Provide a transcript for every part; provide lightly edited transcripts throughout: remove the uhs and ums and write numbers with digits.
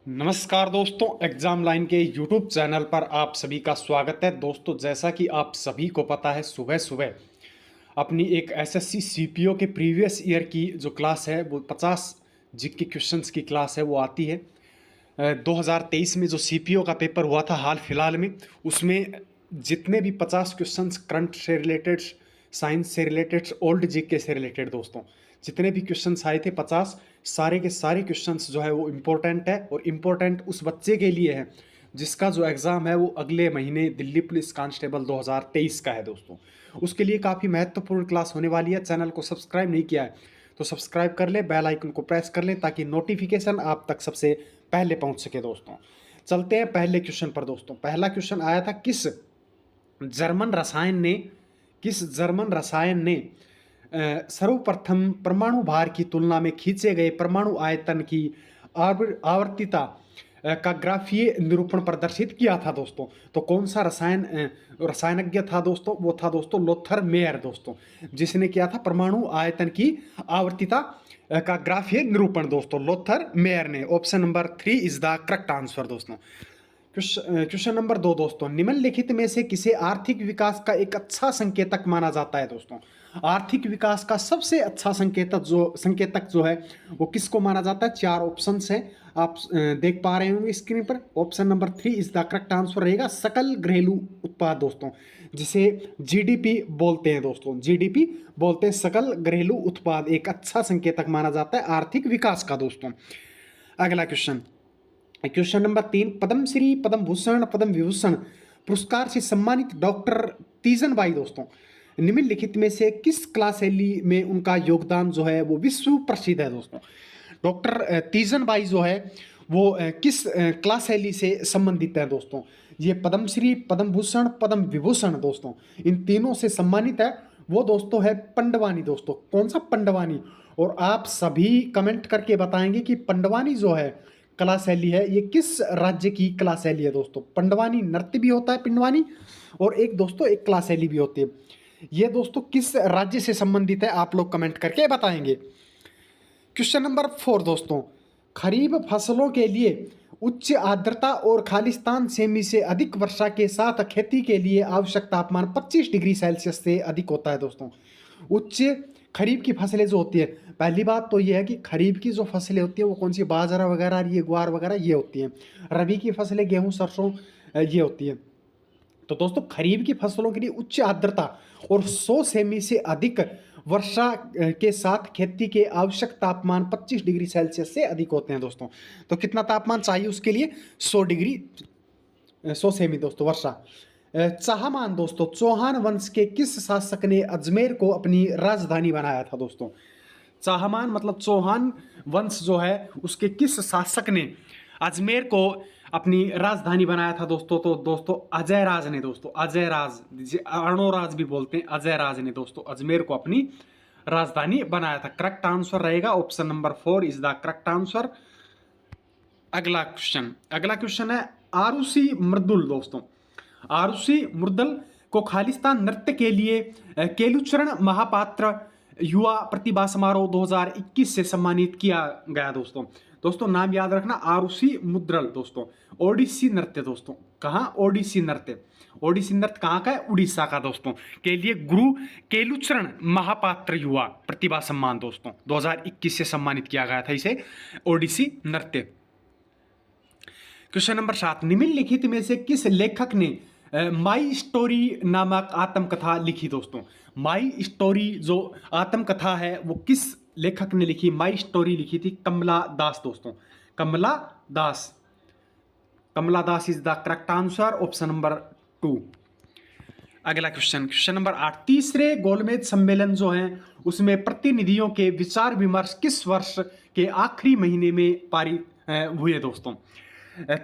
नमस्कार दोस्तों, exam line के यूट्यूब चैनल पर आप सभी का स्वागत है। दोस्तों, जैसा कि आप सभी को पता है, सुबह सुबह अपनी एक एसएससी सीपीओ के प्रीवियस ईयर की जो क्लास है वो 50 जीके क्वेश्चंस की क्लास है वो आती है। 2023 में जो सीपीओ का पेपर हुआ था हाल फिलहाल में, उसमें जितने भी 50 क्वेश्चंस करंट से रिलेटेड, साइंस से रिलेटेड, ओल्ड जीके से रिलेटेड, दोस्तों जितने भी क्वेश्चंस आए थे 50 सारे के सारे क्वेश्चंस जो है वो इम्पोर्टेंट है। और इम्पोर्टेंट उस बच्चे के लिए है जिसका जो एग्ज़ाम है वो अगले महीने दिल्ली पुलिस कांस्टेबल 2023 का है। दोस्तों, उसके लिए काफ़ी महत्वपूर्ण क्लास होने वाली है। चैनल को सब्सक्राइब नहीं किया है तो सब्सक्राइब कर ले, बेल आइकन को प्रेस कर ले ताकि नोटिफिकेशन आप तक सबसे पहले पहुंच सके। दोस्तों, चलते हैं पहले क्वेश्चन पर। दोस्तों, पहला क्वेश्चन आया था, किस जर्मन रसायन ने सर्वप्रथम परमाणु भार की तुलना में खींचे गए परमाणु आयतन की आवर्तीता का ग्राफीय निरूपण प्रदर्शित किया था। दोस्तों, तो कौन सा रसायनज्ञ था दोस्तों? वो था दोस्तों लोथर मेयर, दोस्तों, जिसने किया था परमाणु आयतन की आवर्तीता का ग्राफीय निरूपण। दोस्तों, लोथर मेयर ने। Option number 3 is the correct answer. दोस्तों, क्वेश्चन नंबर 2। दोस्तों, निम्नलिखित में से किसे आर्थिक विकास का एक अच्छा संकेतक माना जाता है? दोस्तों, आर्थिक विकास का सबसे अच्छा संकेतक जो है वो किसको माना जाता है? 4 ऑप्शंस हैं, आप देख पा रहे होंगे स्क्रीन पर। Option number 3 is the correct answer रहेगा सकल घरेलू उत्पाद, दोस्तों, जिसे जीडीपी बोलते हैं। दोस्तों, जीडीपी बोलते हैं, सकल घरेलू उत्पाद एक अच्छा संकेतक माना जाता है आर्थिक विकास का। दोस्तों, अगला क्वेश्चन नंबर 3। पद्मश्री, पद्म भूषण, पद्म विभूषण पुरस्कार से सम्मानित डॉक्टर तीजन बाई, दोस्तों, निम्नलिखित में से किस कला शैली में उनका योगदान जो है वो विश्व प्रसिद्ध है? दोस्तों, डॉक्टर तीजन बाई जो है वो किस कला शैली से संबंधित है? दोस्तों, ये पद्मश्री, पद्म भूषण, पद्म विभूषण, दोस्तों, इन तीनों से सम्मानित है। वो दोस्तों है पंडवानी। दोस्तों, कौन सा? पंडवानी। और आप सभी कमेंट करके बताएंगे कि पंडवानी जो है कला शैली है ये किस राज्य की कला शैली है? दोस्तों, पंडवानी नृत्य भी होता है, पिंडवानी, और एक दोस्तों एक कला शैली भी होती है। ये दोस्तों किस राज्य से संबंधित है आप लोग कमेंट करके बताएंगे। Question number 4। दोस्तों, खरीफ फसलों के लिए उच्च आर्द्रता और खालिस्तान सेमी से अधिक वर्षा के साथ खेती के लिए आवश्यक तापमान 25 डिग्री सेल्सियस से अधिक होता है। दोस्तों, उच्च खरीफ की फसलें जो होती है, पहली बात तो ये है कि खरीफ की जो फसलें होती है वो कौन सी? बाजरा वगैरह, ये ग्वार वगैरह ये होती हैं। रबी की फसलें गेहूं, सरसों ये होती है। तो दोस्तों, खरीफ की फसलों के लिए उच्च आर्द्रता और 100 सेमी से अधिक वर्षा के साथ खेती के आवश्यक तापमान 25 डिग्री सेल्सियस से अधिक होते हैं। दोस्तों, तो कितना तापमान चाहिए उसके लिए? 100 सेमी, दोस्तों, वर्षा। चाहमान, दोस्तों, चौहान वंश के किस शासक ने अजमेर को अपनी राजधानी बनाया था? दोस्तों, चाहमान मतलब चौहान वंश जो है उसके किस शासक ने अजमेर को अपनी राजधानी बनाया था? दोस्तों, तो दोस्तों अजय राज ने। दोस्तों, अजय राज, जिसे अर्णोराज भी बोलते हैं, अजय राज ने दोस्तों अजमेर को अपनी राजधानी बनाया था। करेक्ट आंसर रहेगा option number 4 is the correct answer. अगला क्वेश्चन है आरुषि मृदुल। दोस्तों, आरुषि मृदुल को खालिस्तान नृत्य के लिए केलुचरण महापात्र युवा प्रतिभा समारोह 2021 से सम्मानित किया गया। दोस्तों नाम याद रखना, आरुषि मुद्रल, दोस्तों, ओडिसी नृत्य। दोस्तों, कहाँ? ओडिसी नृत्य कहाँ का है? उड़ीसा का। दोस्तों, के लिए गुरु केलुचरण महापात्र युवा प्रतिभा सम्मान, दोस्तों, 2021 से सम्मानित किया गया था इसे, ओडिसी नृत्य। Question number 7। निम्नलिखित में से किस लेखक ने माई स्टोरी नामक आत्मकथा लिखी? दोस्तों, माई स्टोरी जो आत्मकथा है वो किस लेखक ने लिखी? माई स्टोरी लिखी थी कमला दास। दोस्तों, Kamala Das is the correct answer, option number 2। अगला क्वेश्चन नंबर 8। तीसरे गोलमेज सम्मेलन जो है उसमें प्रतिनिधियों के विचार विमर्श किस वर्ष के आखिरी महीने में पारित हुए? दोस्तों,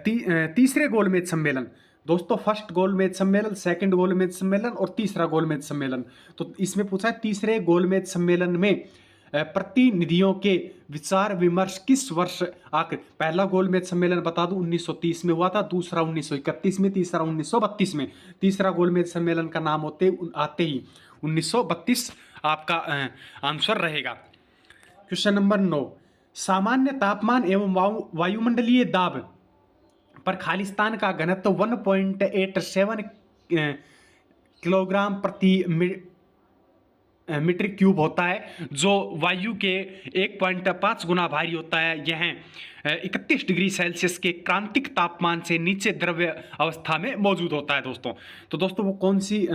तीसरे गोलमेज सम्मेलन, दोस्तों, फर्स्ट गोलमेज सम्मेलन, सेकंड गोलमेज सम्मेलन और तीसरा गोलमेज सम्मेलन। तो इसमें पूछा है तीसरे गोलमेज सम्मेलन में प्रतिनिधियों के विचार विमर्श किस वर्ष आखिर? पहला गोलमेज सम्मेलन बता दूं 1930 में हुआ था, दूसरा 1931 में, तीसरा 1932 में। तीसरा गोलमेज सम्मेलन का नाम आते ही 1932 आपका आंसर रहेगा। Question number 9। सामान्य तापमान एवं वायुमंडलीय दाब पर खालिस्तान का घनत्व 1.87 किलोग्राम प्रति मीटर क्यूब होता है, जो वायु के 1.5 गुना भारी होता है। यह 31 डिग्री सेल्सियस के क्रांतिक तापमान से नीचे द्रव्य अवस्था में मौजूद होता है दोस्तों। तो दोस्तों वो कौन सी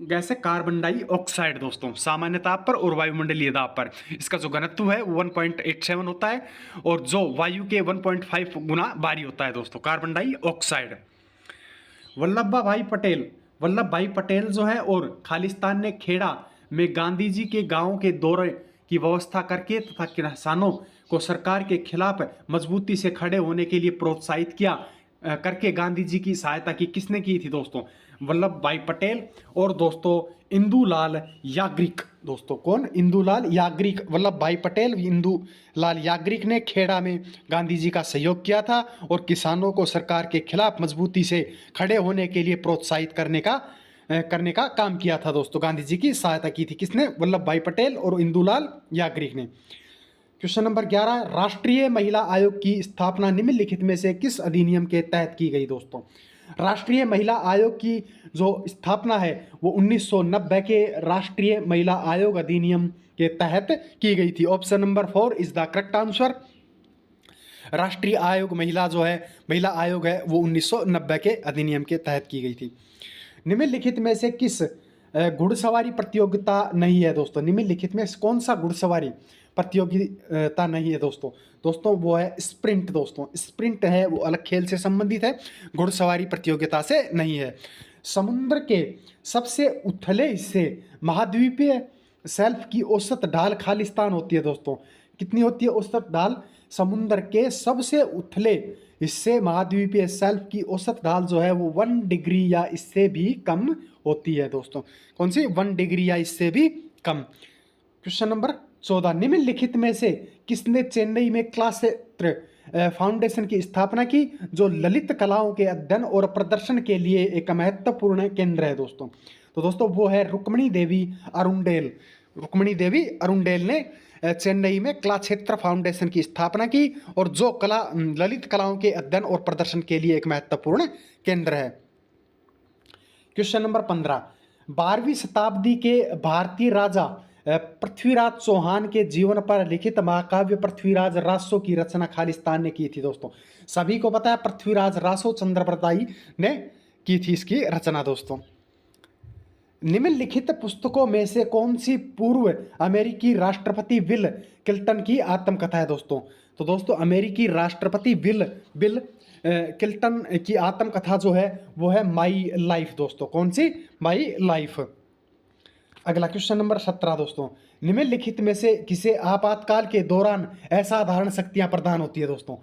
गैस है? कार्बन डाइऑक्साइड दोस्तों, सामान्य ताप पर और वायुमंडलीय दाब पर इसका जो घनत्व है वो 1.87 होता है और जो वायु के 1.5 गुना भारी होता है दोस्तों, कार्बन डाइऑक्साइड। वल्लभ भाई पटेल जो है और खालिस्तान ने खेड़ा में गांधी जी के गांवों के दौरे की व्यवस्था करके तथा किसानों को सरकार के खिलाफ मजबूती से खड़े होने के लिए प्रोत्साहित किया करके गांधी जी की सहायता की किसने की थी दोस्तों? वल्लभ भाई पटेल और दोस्तों इंदुलाल याग्रिक। दोस्तों कौन? इंदुलाल याग्रिक। वल्लभ भाई पटेल, इंदुलाल याग्रिक ने खेड़ा में गांधी जी का सहयोग किया था और किसानों को सरकार के खिलाफ मजबूती से खड़े होने के लिए प्रोत्साहित करने का काम किया था दोस्तों। गांधी जी की सहायता की थी किसने? वल्लभ भाई पटेल और इंदुलाल याग्रिक ने। क्वेश्चन नंबर 11, राष्ट्रीय महिला आयोग की स्थापना निम्नलिखित में से किस अधिनियम के तहत की गई दोस्तों? राष्ट्रीय महिला आयोग की जो स्थापना है वो 1990 के राष्ट्रीय महिला आयोग अधिनियम के तहत की गई थी। Option number 4 is the correct answer. राष्ट्रीय आयोग महिला आयोग है वो 1990 के अधिनियम के तहत की गई थी। निम्नलिखित में से किस घुड़सवारी प्रतियोगिता नहीं है दोस्तों? निम्नलिखित में कौन सा घुड़सवारी प्रतियोगिता नहीं है दोस्तों? दोस्तों वो है स्प्रिंट। दोस्तों स्प्रिंट है वो अलग खेल से संबंधित है, घुड़सवारी प्रतियोगिता से नहीं है। समुद्र के सबसे उथले हिस्से महाद्वीपीय शेल्फ की औसत ढाल खालिस्तान होती है दोस्तों। कितनी होती है औसत ढाल? समुद्र के सबसे उथले हिस्से महाद्वीपीय शेल्फ की औसत ढाल जो है वो 1 डिग्री या इससे भी कम होती है दोस्तों। कौन सी? 1 डिग्री या इससे भी कम। क्वेश्चन नंबर 14, निम्नलिखित में से किसने चेन्नई में कला क्षेत्र फाउंडेशन की स्थापना की, जो ललित कलाओं के अध्ययन और प्रदर्शन के लिए एक महत्वपूर्ण केंद्र है दोस्तों? तो दोस्तों वो है रुक्मिणी देवी अरुंडेल। रुक्मिणी देवी अरुंडेल ने चेन्नई में कला क्षेत्र फाउंडेशन की स्थापना की और जो ललित कलाओं के अध्ययन और प्रदर्शन के लिए एक महत्वपूर्ण केंद्र है। क्वेश्चन नंबर 15, 12वीं शताब्दी के भारतीय राजा पृथ्वीराज चौहान के जीवन पर लिखित महाकाव्य पृथ्वीराज रासो की रचना खालिस्तान ने की थी दोस्तों। सभी को पता है पृथ्वीराज रासो चंद्रप्रदाई ने की थी इसकी रचना दोस्तों। निम्नलिखित पुस्तकों में से कौन सी पूर्व अमेरिकी राष्ट्रपति बिल क्लिंटन की आत्मकथा है दोस्तों? तो दोस्तों अमेरिकी राष्ट्रपति बिल क्लिंटन की आत्मकथा जो है वो है माई लाइफ दोस्तों। कौन सी? My life. अगला क्वेश्चन नंबर 17 दोस्तों, निम्नलिखित में से किसे आपातकाल के दौरान असाधारण शक्तियां प्रदान होती है दोस्तों?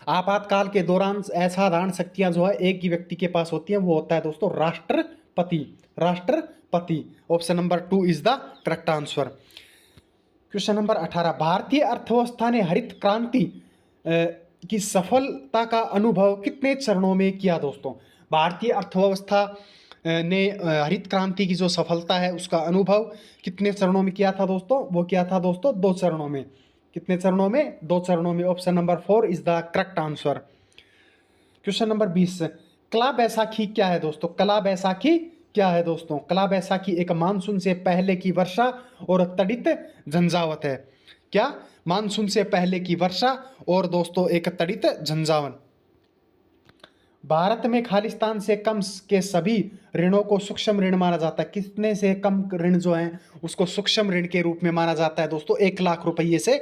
आपातकाल के दौरान असाधारण शक्तियां जो है एक ही व्यक्ति के पास होती हैं, वो होता है दोस्तों राष्ट्रपति। Option number 2 is the correct answer. Question number 18, भारतीय अर्थव्यवस्था ने हरित क्रांति की सफलता का अनुभव कितने चरणों में किया दोस्तों? भारतीय अर्थव्यवस्था ने हरित क्रांति की जो सफलता है उसका अनुभव कितने चरणों में किया था दोस्तों? वो किया था दोस्तों 2 चरणों में। कितने चरणों में? 2 चरणों में। Option number 4 is the correct answer. Question number 20, कला बैसाखी क्या है दोस्तों? कला बैसाखी क्या है दोस्तों? कला बैसाखी एक मानसून से पहले की वर्षा और तड़ित झंझावत है। क्या? मानसून से पहले की वर्षा और दोस्तों एक तड़ित झंझावन। भारत में खालिस्तान से कम के सभी ऋणों को सूक्ष्म ऋण माना जाता है। कितने से कम ऋण जो है उसको सूक्ष्म ऋण के रूप में माना जाता है दोस्तों? 1 लाख रुपये से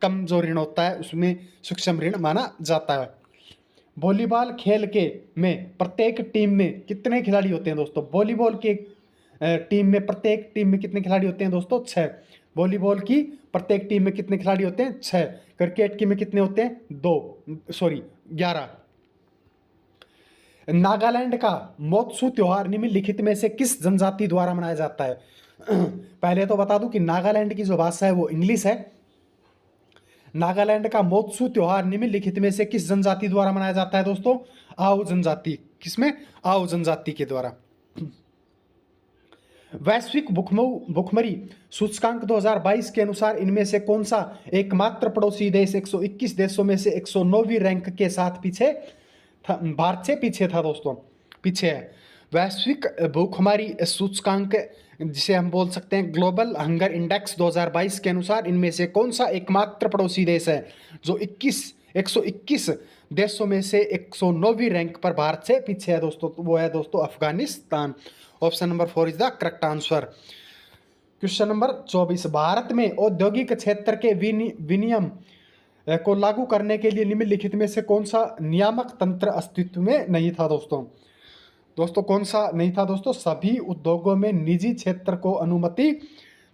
कम जो ऋण होता है उसमें सूक्ष्म ऋण माना जाता है। वॉलीबॉल खेल में प्रत्येक टीम में कितने खिलाड़ी होते हैं दोस्तों? वॉलीबॉल के टीम में प्रत्येक टीम में कितने खिलाड़ी होते हैं दोस्तों? 6। वॉलीबॉल की प्रत्येक टीम में कितने खिलाड़ी होते हैं? 6। क्रिकेट की में कितने होते हैं? 11। नागालैंड का मोत्सू त्योहार निम्नलिखित में से किस जनजाति द्वारा मनाया जाता है? पहले तो बता दूं कि नागालैंड की जो भाषा है वो इंग्लिश है। नागालैंड का मोत्सू त्योहार निम्नलिखित में से किस जनजाति द्वारा मनाया जाता है दोस्तों? आओ जनजाति। किसमें? आओ जनजाति के द्वारा। वैश्विक भुखमरी सूचकांक 2022 के अनुसार इनमें से कौन सा एकमात्र पड़ोसी देश 121 देशों में से 109वीं रैंक के साथ पीछे था, भारत से पीछे था दोस्तों, पीछे है। वैश्विक भूखमरी सूचकांक जिसे हम बोल सकते हैं ग्लोबल हंगर इंडेक्स 2022 के अनुसार इनमें से कौन सा एकमात्र पड़ोसी देश है जो 121 देशों में से 109वीं रैंक पर भारत से पीछे है दोस्तों, तो वो है दोस्तों Afghanistan. Option number 4 is the correct answer. Question number 24, Bharat में औद्योगिक क्षेत्र के विनियम को लागू करने के लिए निम्नलिखित में से कौन सा नियामक तंत्र अस्तित्व में नहीं था दोस्तों? दोस्तों कौन सा नहीं था दोस्तों? सभी उद्योगों में निजी क्षेत्र को अनुमति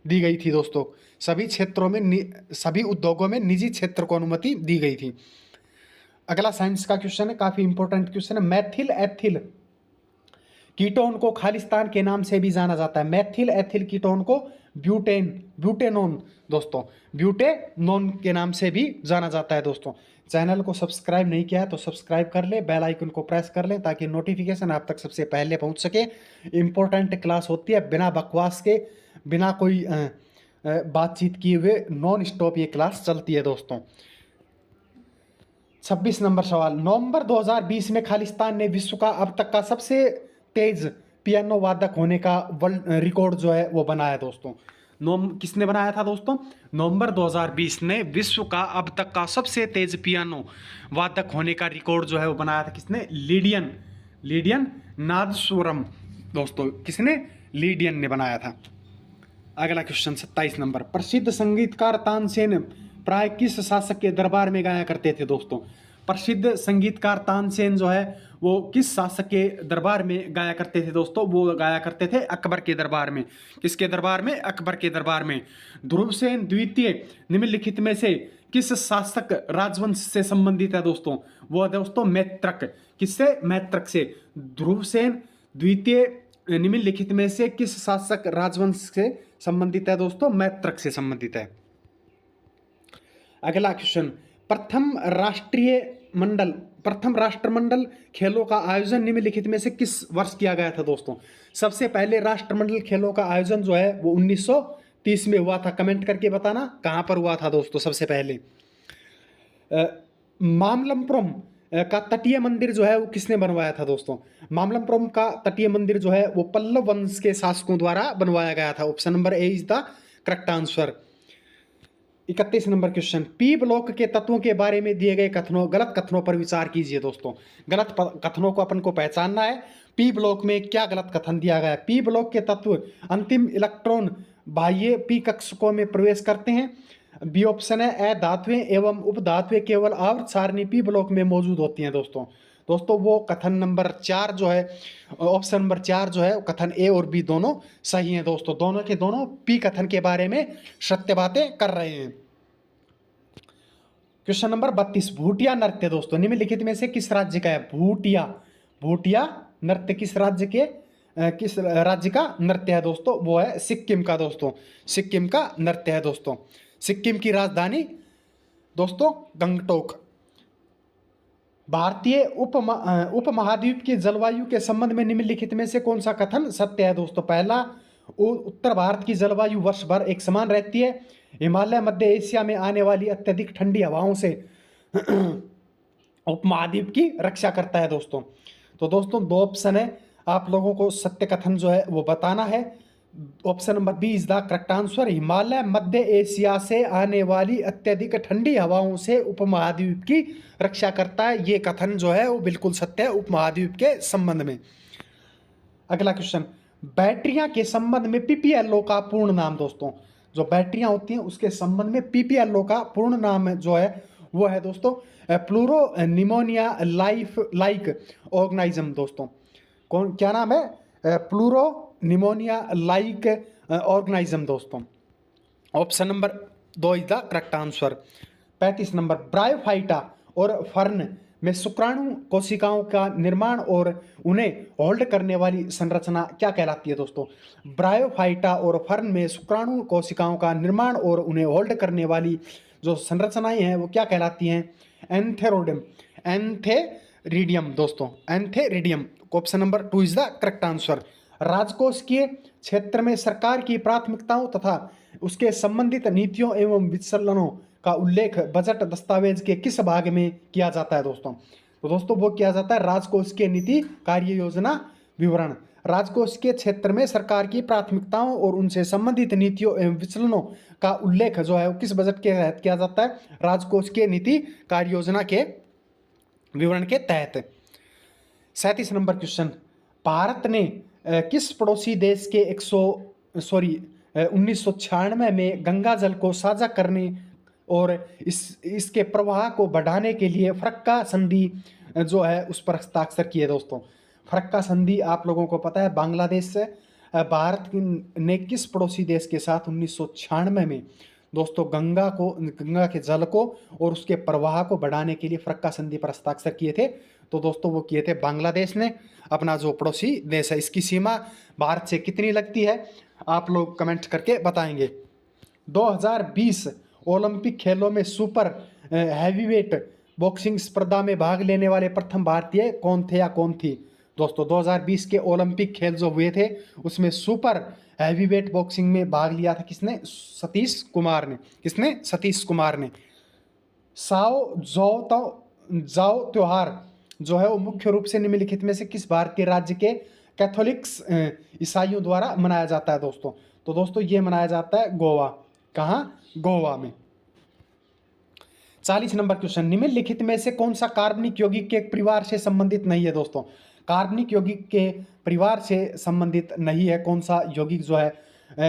दी गई थी दोस्तों, सभी उद्योगों में निजी क्षेत्र को अनुमति दी गई थी। अगला साइंस का क्वेश्चन है, काफी इंपॉर्टेंट क्वेश्चन है। मैथिल एथिल कीटोन को खालिस्तान के नाम से भी जाना जाता है। मैथिल एथिल कीटोन को ब्यूटेनोन दोस्तों, ब्यूटेनोन के नाम से भी जाना जाता है दोस्तों। चैनल को सब्सक्राइब नहीं किया है तो सब्सक्राइब कर लें, बेल आइकन को प्रेस कर लें ताकि नोटिफिकेशन आप तक सबसे पहले पहुंच सके। इंपॉर्टेंट क्लास होती है, बिना बकवास के, बिना कोई बातचीत किए हुए नॉन स्टॉप ये क्लास चलती है दोस्तों। 26 नंबर सवाल, नवंबर 2020 में खालिस्तान ने विश्व का अब तक का सबसे तेज पियानो वादक होने का वर्ल्ड रिकॉर्ड जो है वो बनाया दोस्तों। किसने बनाया था दोस्तों? नवंबर 2020 ने विश्व का अब तक का सबसे तेज पियानो वादक होने का रिकॉर्ड जो है वो बनाया था किसने? लीडियन नादस्वरम दोस्तों, किसने? लीडियन ने बनाया था। अगला क्वेश्चन 27 नंबर, प्रसिद्ध संगीतकार तानसेन प्राय किस शासक के दरबार में गाया करते थे दोस्तों? प्रसिद्ध संगीतकार तानसेन जो है वो किस शासक के दरबार में गाया करते थे दोस्तों? वो गाया करते थे अकबर के दरबार में। किसके दरबार में? अकबर के दरबार में। ध्रुवसेन द्वितीय निम्नलिखित में से किस शासक राजवंश से संबंधित है दोस्तों? वो है दोस्तों मैत्रक। किससे? मैत्रक से। ध्रुवसेन द्वितीय निम्नलिखित में से किस शासक राजवंश से संबंधित है दोस्तों? मैत्रक से संबंधित है। अगला क्वेश्चन, प्रथम राष्ट्रमंडल खेलों का आयोजन निम्नलिखित में से किस वर्ष किया गया था दोस्तों? सबसे पहले राष्ट्रमंडल खेलों का आयोजन जो है वो 1930 में हुआ था। कमेंट करके बताना कहां पर हुआ था दोस्तों सबसे पहले। मामल्लपुरम का तटीय मंदिर जो है वो किसने बनवाया था दोस्तों? मामल्लपुरम का तटीय मंदिर जो है वो पल्लव वंश के शासकों द्वारा बनवाया गया था। Option number A is the correct answer. 31 number question, P block के तत्वों के बारे में दिए गए गलत कथनों पर विचार कीजिए दोस्तों। गलत कथनों को अपन को पहचानना है। पी ब्लॉक में क्या गलत कथन दिया गया है? पी ब्लॉक के तत्व अंतिम इलेक्ट्रॉन बाह्य पी कक्षकों में प्रवेश करते हैं। बी ऑप्शन है अधातुएं एवं उपधातुएं केवल आवर्त सारणी पी ब्लॉक में मौजूद होती हैं दोस्तों। वो कथन नंबर 4 जो है, ऑप्शन नंबर 4 जो है कथन ए और बी दोनों सही हैं दोस्तों। दोनों के दोनों पी कथन के बारे में सत्य बातें कर रहे हैं। क्वेश्चन नंबर 32, भूटिया नृत्य दोस्तों निम्नलिखित में से किस राज्य का है? भूटिया नृत्य किस राज्य का नृत्य है दोस्तों? वो है सिक्किम का दोस्तों। सिक्किम का नृत्य है दोस्तों। सिक्किम की राजधानी दोस्तों गंगटोक। भारतीय उपमहाद्वीप की जलवायु के संबंध में निम्नलिखित में से कौन सा कथन सत्य है दोस्तों? पहला, उत्तर भारत की जलवायु वर्ष भर एक समान रहती है। हिमालय मध्य एशिया में आने वाली अत्यधिक ठंडी हवाओं से उपमहाद्वीप की रक्षा करता है दोस्तों। तो दोस्तों 2 ऑप्शन है, आप लोगों को सत्य कथन जो है वो बताना है। Option number B is the correct answer. Himalaya मध्य एशिया से आने वाली अत्यधिक ठंडी हवाओं से उपमहाद्वीप की रक्षा करता है। ये कथन जो है वो बिल्कुल सत्य है उपमहाद्वीप के संबंध में। अगला क्वेश्चन, बैटरियां के संबंध में पीपीएलओ का पूर्ण नाम दोस्तों। जो बैटरियां होती हैं उसके संबंध में पीपीएलओ का पूर्ण नाम जो है वो है दोस्तों प्लूरो निमोनिया लाइक ऑर्गेनिज्म दोस्तों। क्या नाम है? प्लूरो निमोनिया लाइक ऑर्गेनिज्म दोस्तों। Option number 2 is the correct answer. 35 number, bryophyta और फर्न में शुक्राणु कोशिकाओं का निर्माण और उन्हें होल्ड करने वाली संरचना क्या कहलाती है दोस्तों? ब्रायोफाइटा और फर्न में शुक्राणु कोशिकाओं का निर्माण और उन्हें होल्ड करने वाली जो संरचनाएं हैं वो क्या कहलाती हैं? एंथेरिडियम दोस्तों। Antheridium. Option number 2 is the correct answer. राजकोषीय क्षेत्र में सरकार की प्राथमिकताओं तथा उसके संबंधित नीतियों एवं विचलनों का उल्लेख बजट दस्तावेज के किस भाग में किया जाता है दोस्तों? तो दोस्तों वो किया जाता है राजकोषीय नीति कार्य योजना विवरण। राजकोषीय क्षेत्र में सरकार की प्राथमिकताओं और उनसे संबंधित नीतियों एवं विचलनों का उल्लेख जो है वो किस बजट के तहत किया जाता है? राजकोषीय नीति कार्य योजना के विवरण के तहत। 37 नंबर क्वेश्चन, भारत ने किस पड़ोसी देश के 1996 में गंगा जल को साझा करने और इसके प्रवाह को बढ़ाने के लिए फरक्का संधि जो है उस पर हस्ताक्षर किए दोस्तों? फरक्का संधि आप लोगों को पता है बांग्लादेश से भारत ने किस पड़ोसी देश के साथ 1996 में दोस्तों गंगा के जल को और उसके प्रवाह को बढ़ाने के लिए फरक्का संधि पर हस्ताक्षर किए थे? तो दोस्तों वो किए थे बांग्लादेश ने, अपना जो पड़ोसी देश है। इसकी सीमा भारत से कितनी लगती है आप लोग कमेंट करके बताएंगे। 2020 ओलंपिक खेलों में सुपर हैवीवेट बॉक्सिंग स्पर्धा में भाग लेने वाले प्रथम भारतीय कौन थे या कौन थी? दोस्तों 2020 के ओलंपिक खेल जो हुए थे उसमें सुपर हैवीवेट बॉक्सिंग में भाग लिया था किसने? सतीश कुमार ने। किसने? सतीश कुमार ने। जाओ त्योहार जो है वो मुख्य रूप से निम्नलिखित में से किस भारतीय राज्य के कैथोलिक्स ईसाइयों द्वारा मनाया जाता है दोस्तों? तो दोस्तों ये मनाया जाता है गोवा। कहाँ? गोवा में। 40 नंबर क्वेश्चन, निम्नलिखित में से कौन सा कार्बनिक यौगिक के परिवार से संबंधित नहीं है दोस्तों? कार्बनिक यौगिक के परिवार से संबंधित नहीं है कौन सा यौगिक जो है?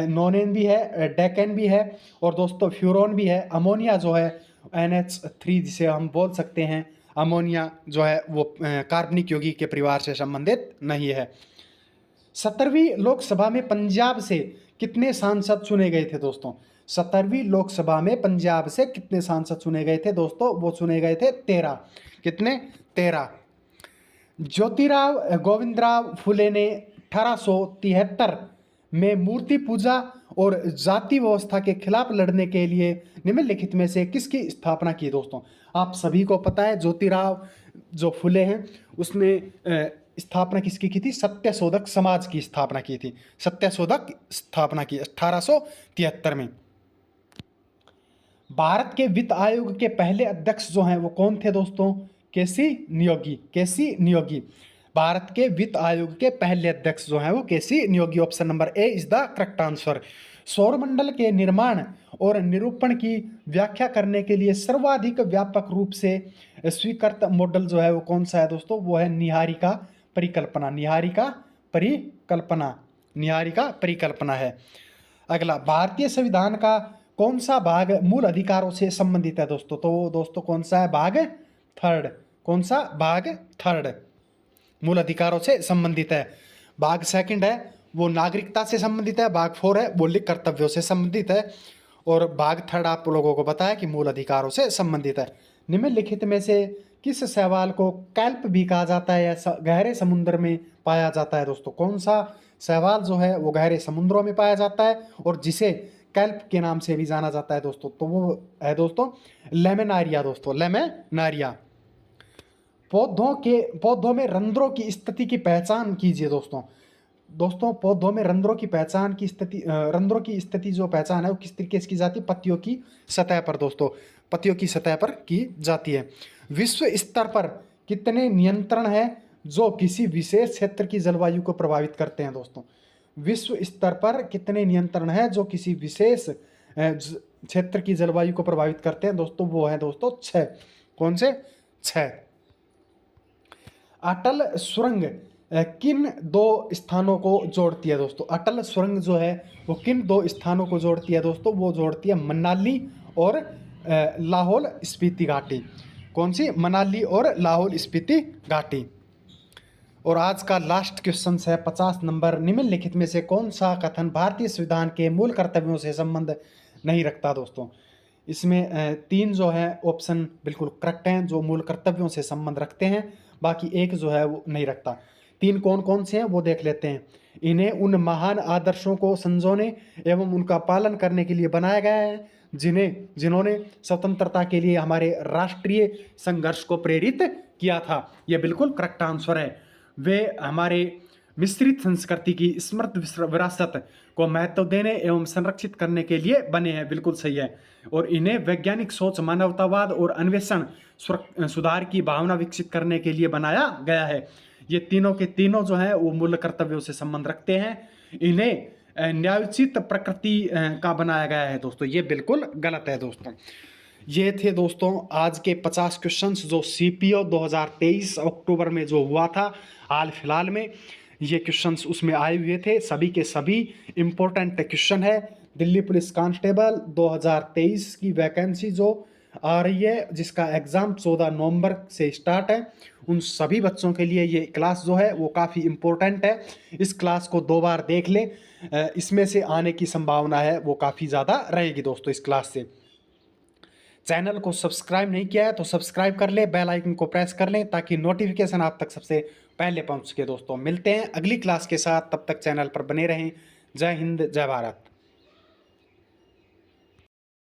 नोनेन भी है, डेकेन भी है और दोस्तों फ्यूरोन भी है। अमोनिया जो है NH3 जिसे हम बोल सकते हैं, अमोनिया जो है वो कार्बनिक यौगिक के परिवार से संबंधित नहीं है। 17वीं लोकसभा में पंजाब से कितने सांसद चुने गए थे दोस्तों? 17वीं लोकसभा में पंजाब से कितने सांसद चुने गए थे दोस्तों? वो चुने गए थे 13। कितने? 13। ज्योतिराव गोविंदराव फुले ने 1873 में मूर्ति पूजा और जाति व्यवस्था के खिलाफ लड़ने के लिए निम्नलिखित में से किसकी स्थापना की दोस्तों? आप सभी को पता है ज्योतिराव जो फुले हैं उसने स्थापना किसकी की थी? सत्यशोधक समाज की स्थापना की थी। सत्यशोधक स्थापना की 1873 में। भारत के वित्त आयोग के पहले अध्यक्ष जो हैं वो कौन थे दोस्तों? केसी नियोगी। केसी नियोगी। भारत के वित्त आयोग के पहले अध्यक्ष जो हैं वो K C Neogy. Option number A is the correct answer. सौरमंडल के निर्माण और निरूपण की व्याख्या करने के लिए सर्वाधिक व्यापक रूप से स्वीकृत मॉडल जो है वो कौन सा है दोस्तों? वो है निहारिका परिकल्पना। निहारिका परिकल्पना। निहारिका परिकल्पना है। अगला, भारतीय संविधान का कौन सा भाग मूल अधिकारों से संबंधित है दोस्तों? तो दोस्तों कौन सा है? भाग 3। कौन सा? भाग 3 मूल अधिकारों से संबंधित है। भाग 2 है वो नागरिकता से संबंधित है। भाग 4 है मौलिक कर्तव्यों से संबंधित है और भाग 3 आप लोगों को बताया कि मूल अधिकारों से संबंधित है। निम्नलिखित में से किस शैवाल को कैल्प भी कहा जाता है या गहरे समुद्र में पाया जाता है दोस्तों? कौन सा शैवाल जो है वो गहरे समुद्रों में पाया जाता है और जिसे कैल्प के नाम से भी जाना जाता है दोस्तों? तो वो है दोस्तों लेमेनारिया। दोस्तों लेमेनारिया। पौधों में रंध्रों की स्थिति की पहचान कीजिए दोस्तों। दोस्तों पौधों में रंध्रों की स्थिति जो पहचान है वो किस तरीके से की जाती है? पत्तियों की सतह पर दोस्तों, पत्तियों की सतह पर की जाती है। विश्व स्तर पर कितने नियंत्रण है जो किसी विशेष क्षेत्र की जलवायु को प्रभावित करते हैं दोस्तों? विश्व स्तर पर कितने नियंत्रण है जो किसी विशेष क्षेत्र की जलवायु को प्रभावित करते हैं दोस्तों? वो है दोस्तों 6। कौन से? 6। अटल सुरंग किन 2 स्थानों को जोड़ती है दोस्तों? अटल सुरंग जो है वो किन 2 स्थानों को जोड़ती है दोस्तों? वो जोड़ती है मनाली और लाहौल स्पीति घाटी। कौन सी? मनाली और लाहौल स्पीति घाटी। और आज का लास्ट क्वेश्चन है 50 नंबर, निम्नलिखित में से कौन सा कथन भारतीय संविधान के मूल कर्तव्यों से संबंध नहीं रखता दोस्तों? इसमें 3 जो है ऑप्शन बिल्कुल करेक्ट हैं जो मूल कर्तव्यों से संबंध रखते हैं, बाकी एक जो है वो नहीं रखता। 3 कौन कौन से हैं वो देख लेते हैं। इन्हें उन महान आदर्शों को संजोने एवं उनका पालन करने के लिए बनाया गया है जिन्होंने स्वतंत्रता के लिए हमारे राष्ट्रीय संघर्ष को प्रेरित किया था। यह बिल्कुल करेक्ट आंसर है। वे हमारे मिश्रित संस्कृति की स्मृत विरासत को महत्व देने एवं संरक्षित करने के लिए बने हैं। बिल्कुल सही है। और इन्हें वैज्ञानिक सोच, मानवतावाद और अन्वेषण, सुधार की भावना विकसित करने के लिए बनाया गया है। ये तीनों के तीनों जो है वो मूल कर्तव्यों से संबंध रखते हैं। इन्हें न्यायोचित प्रकृति का बनाया गया है दोस्तों, ये बिल्कुल गलत है दोस्तों। ये थे दोस्तों आज के 50 क्वेश्चंस जो सीपीओ 2023 अक्टूबर में जो हुआ था हाल फिलहाल में, ये क्वेश्चंस उसमें आए हुए थे। सभी के सभी इम्पोर्टेंट क्वेश्चन है। दिल्ली पुलिस कांस्टेबल 2023 की वैकेंसी जो आ रही है, जिसका एग्ज़ाम 14 नवंबर से स्टार्ट है, उन सभी बच्चों के लिए ये क्लास जो है वो काफ़ी इम्पोर्टेंट है। इस क्लास को 2 बार देख लें, इसमें से आने की संभावना है वो काफ़ी ज़्यादा रहेगी दोस्तों इस क्लास से। चैनल को सब्सक्राइब नहीं किया है तो सब्सक्राइब कर ले, बेल आइकन को प्रेस कर लें ताकि नोटिफिकेशन आप तक सबसे पहले पहुंच सके दोस्तों। मिलते हैं अगली क्लास के साथ, तब तक चैनल पर बने रहें। जय हिंद, जय भारत।